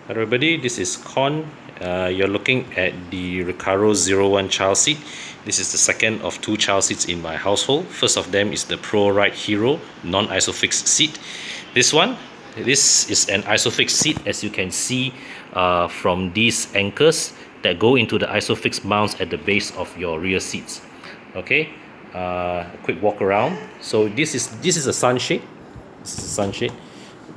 Hello everybody, this is Con. You're looking at the Recaro 01 child seat. This is the second of two child seats in my household. First of them is the Pro Ride Hero non-ISOFIX seat. This is an ISOFIX seat, as you can see from these anchors that go into the ISOFIX mounts at the base of your rear seats. Okay, a quick walk around. So this is a sunshade. This is a sunshade.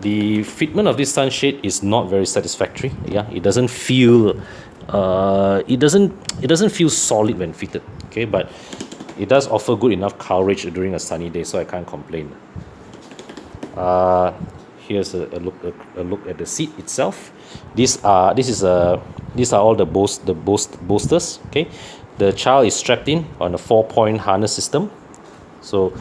The fitment of this sunshade is not very satisfactory. Yeah, it doesn't feel it doesn't feel solid when fitted. Okay, but it does offer good enough coverage during a sunny day, so I can't complain. Here's a look at the seat itself. These are all the bolsters. Okay, the child is strapped in on a 4-point harness system. So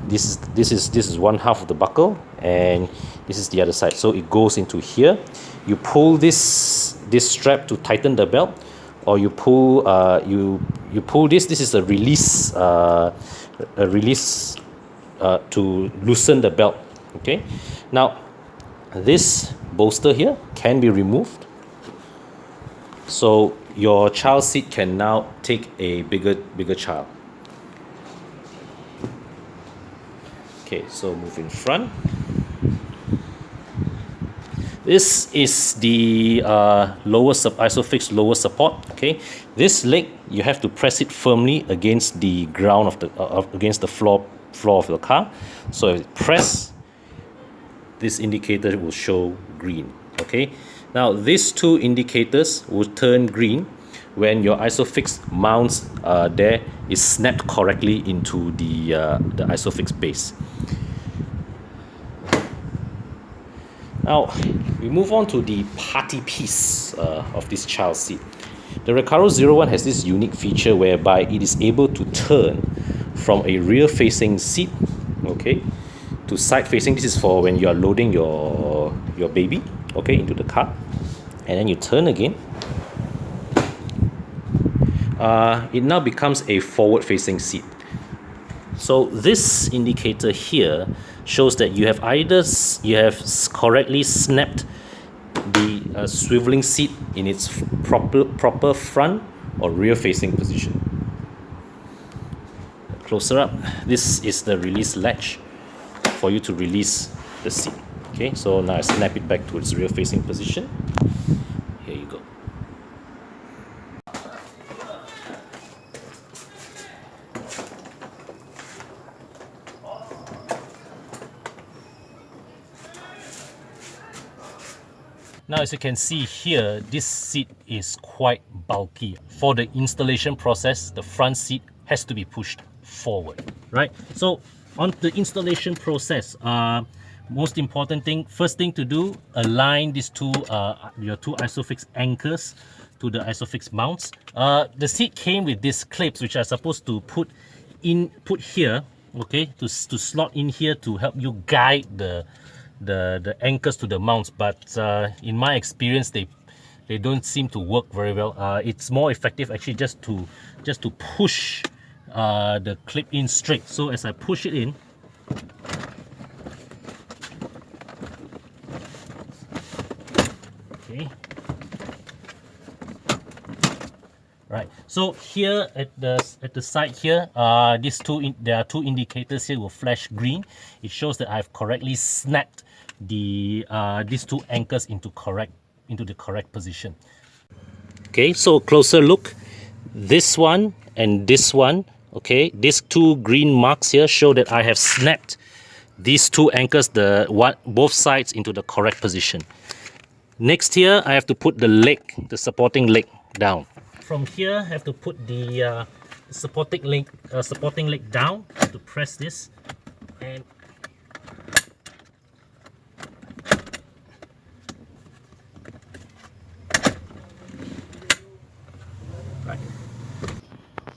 this is one half of the buckle, and this is the other side. So it goes into here. You pull this strap to tighten the belt, or you pull you pull this. This is a release to loosen the belt. Okay. Now this bolster here can be removed, so your child seat can now take a bigger child. Okay, so move in front. This is the ISOFIX lower support. Okay, this leg you have to press it firmly against the ground of the against the floor of the car. So if you press, this indicator will show green. Okay, now these two indicators will turn green when your ISOFIX mounts there is snapped correctly into the ISOFIX base. Now we move on to the party piece of this child seat. The Recaro 01 has this unique feature whereby it is able to turn from a rear facing seat, okay, to side facing. This is for when you are loading your baby, okay, into the car, and then you turn again. It now becomes a forward facing seat. So this indicator here shows that you have correctly snapped the swiveling seat in its proper front or rear facing position. Closer up, this is the release latch for you to release the seat. Okay, so now I snap it back to its rear facing position. Here you go. Now, as you can see here, this seat is quite bulky. For the installation process, the front seat has to be pushed forward, right? So on the installation process, most important thing, first thing to do, align these your two ISOFIX anchors to the ISOFIX mounts. The seat came with these clips which are supposed to put here, okay, to slot in here to help you guide the anchors to the mounts, but in my experience they don't seem to work very well. It's more effective actually just to push the clip in straight. So as I push it in, okay, right, so here at the side here, there are two indicators here will flash green. It shows that I've correctly snapped these two anchors into the correct position. Okay, so closer look, this one and this one, okay, these two green marks here show that I have snapped these two anchors, both sides, into the correct position. Next here, I have to put the supporting leg down. From here, I have to put the supporting leg down. I have to press this, and right.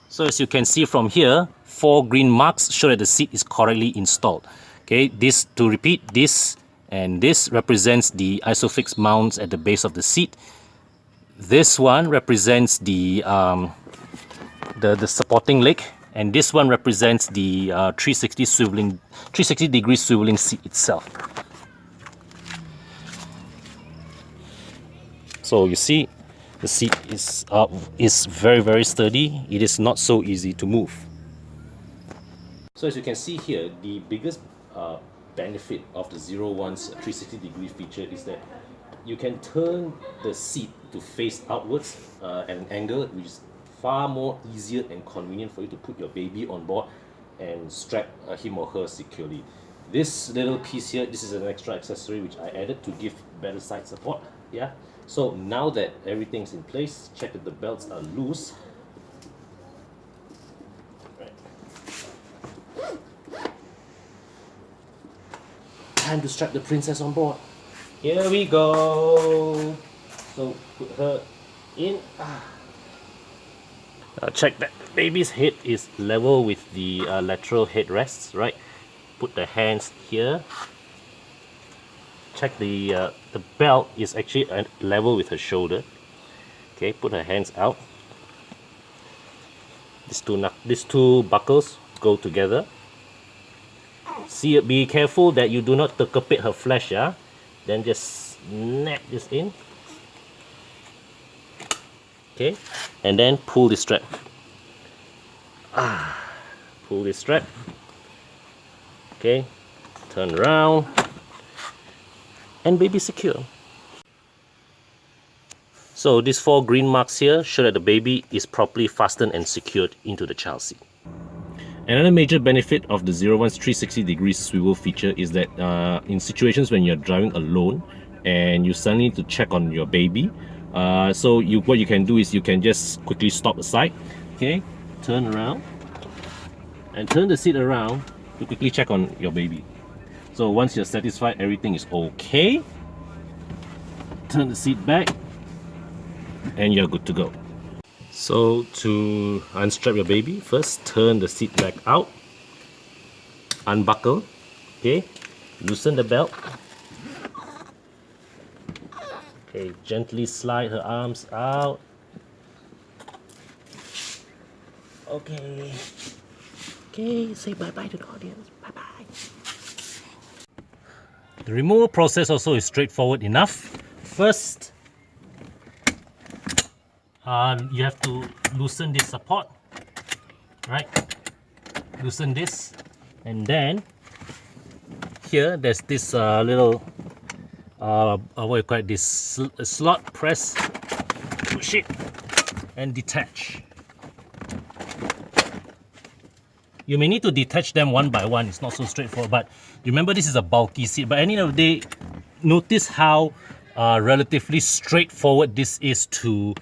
So as you can see from here, 4 green marks show that the seat is correctly installed. Okay, to repeat, this and this represents the ISOFIX mounts at the base of the seat. This one represents the supporting leg, and this one represents the 360 degree swiveling seat itself. So you see, the seat is very sturdy. It is not so easy to move. So as you can see here, the biggest benefit of the 01's 360-degree feature is that you can turn the seat to face outwards at an angle which is far more easier and convenient for you to put your baby on board and strap him or her securely. This little piece here, this is an extra accessory which I added to give better side support. Yeah. So now that everything's in place, check that the belts are loose. Right. Time to strap the princess on board. Here we go. So put her in. Check that the baby's head is level with the lateral headrests, right? Put the hands here. Check the belt is actually level with her shoulder. Okay, put her hands out. These two buckles go together. See, be careful that you do not tercapit her flesh, yeah? Then just snap this in. Okay, and then pull the strap. Pull the strap. Okay, turn around, and baby secure. So these 4 green marks here show that the baby is properly fastened and secured into the child seat. Another major benefit of the 01's 360-degree swivel feature is that in situations when you're driving alone and you suddenly need to check on your baby, what you can do is you can just quickly stop aside, okay, turn around, and turn the seat around to quickly check on your baby. So once you're satisfied everything is okay, turn the seat back and you're good to go. So to unstrap your baby, first turn the seat back out, unbuckle, okay, loosen the belt, okay, gently slide her arms out, okay, say bye-bye to the audience, bye-bye. The removal process also is straightforward enough. First, you have to loosen this support, right? Loosen this, and then here there's this little what you call it, this slot. Press, push it, and detach. You may need to detach them one by one. It's not so straightforward, but remember this is a bulky seat. But at the end of the day, notice how relatively straightforward this is to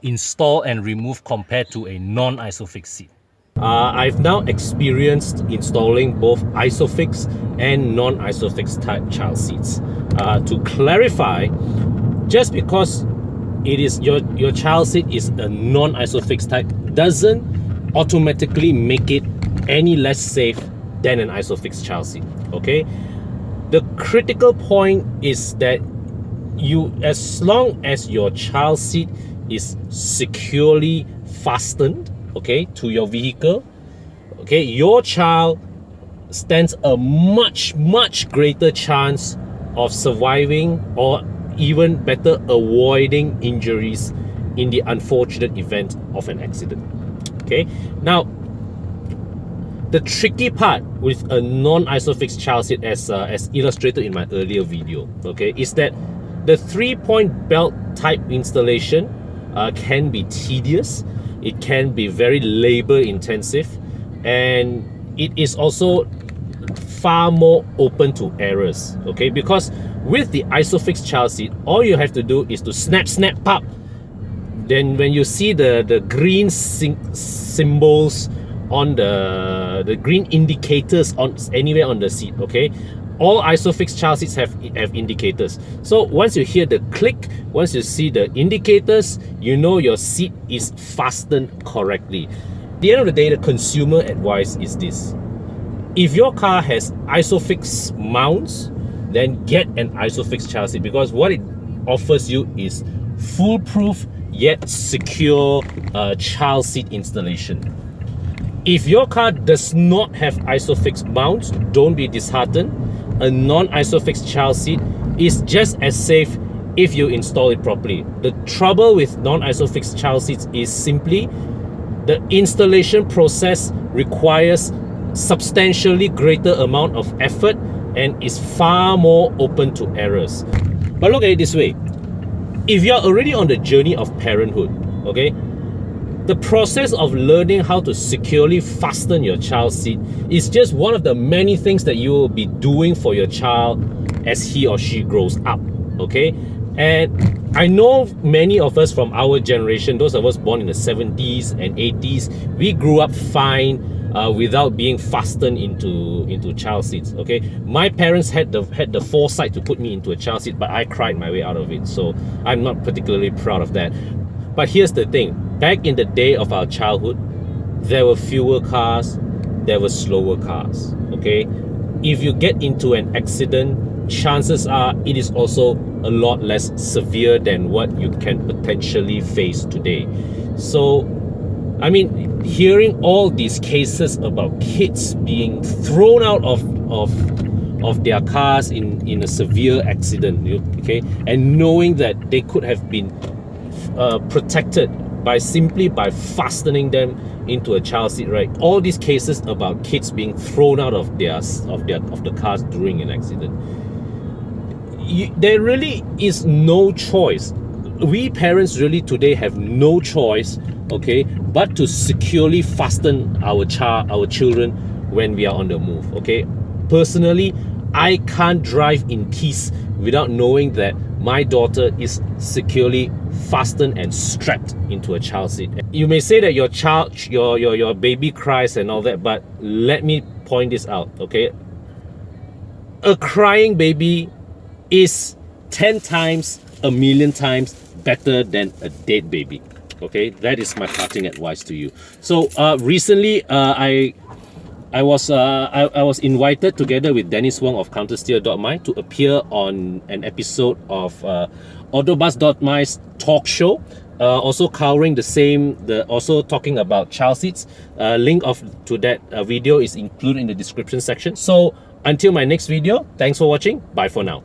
install and remove compared to a non-ISOFIX seat. I've now experienced installing both ISOFIX and non-ISOFIX type child seats. To clarify, just because it is your child seat is a non-ISOFIX type doesn't automatically make it any less safe than an ISOFIX child seat. Okay, the critical point is that as long as your child seat is securely fastened, okay, to your vehicle, okay, your child stands a much greater chance of surviving, or even better, avoiding injuries in the unfortunate event of an accident. Okay, now the tricky part with a non-ISOFIX child seat, as illustrated in my earlier video, okay, is that the 3-point belt type installation can be tedious, it can be very labor intensive, and it is also far more open to errors, okay, because with the ISOFIX child seat, all you have to do is to snap pop. Then when you see the green symbols on the green indicators on anywhere on the seat, okay, all ISOFIX child seats have indicators. So once you hear the click, once you see the indicators, you know your seat is fastened correctly. At the end of the day, the consumer advice is this: if your car has ISOFIX mounts, then get an ISOFIX child seat, because what it offers you is foolproof yet secure child seat installation. If your car does not have ISOFIX mounts, don't be disheartened. A non-ISOFIX child seat is just as safe if you install it properly. The trouble with non-ISOFIX child seats is simply the installation process requires substantially greater amount of effort and is far more open to errors. But look at it this way. If you're already on the journey of parenthood, okay, the process of learning how to securely fasten your child's seat is just one of the many things that you will be doing for your child as he or she grows up, okay? And I know many of us from our generation, those of us born in the 70s and 80s, we grew up fine without being fastened into child seats, okay? My parents had the foresight to put me into a child seat, but I cried my way out of it, so I'm not particularly proud of that. But here's the thing, back in the day of our childhood, there were fewer cars, there were slower cars, okay? If you get into an accident, chances are it is also a lot less severe than what you can potentially face today. So, I mean, hearing all these cases about kids being thrown out of their cars in a severe accident, okay, and knowing that they could have been protected simply by fastening them into a child seat, right? All these cases about kids being thrown out of the cars during an accident. There really is no choice. We parents really today have no choice, okay, but to securely fasten our children when we are on the move, okay? Personally, I can't drive in peace without knowing that my daughter is securely fastened and strapped into a child seat. You may say that your baby cries and all that, but let me point this out, okay? A crying baby is 10 times, a million times better than a dead baby. Okay, that is my parting advice to you. So recently, I was invited together with Dennis Wong of Countersteer.my to appear on an episode of Autobus.my's talk show. Also covering also talking about child seats. Link to that video is included in the description section. So until my next video, thanks for watching. Bye for now.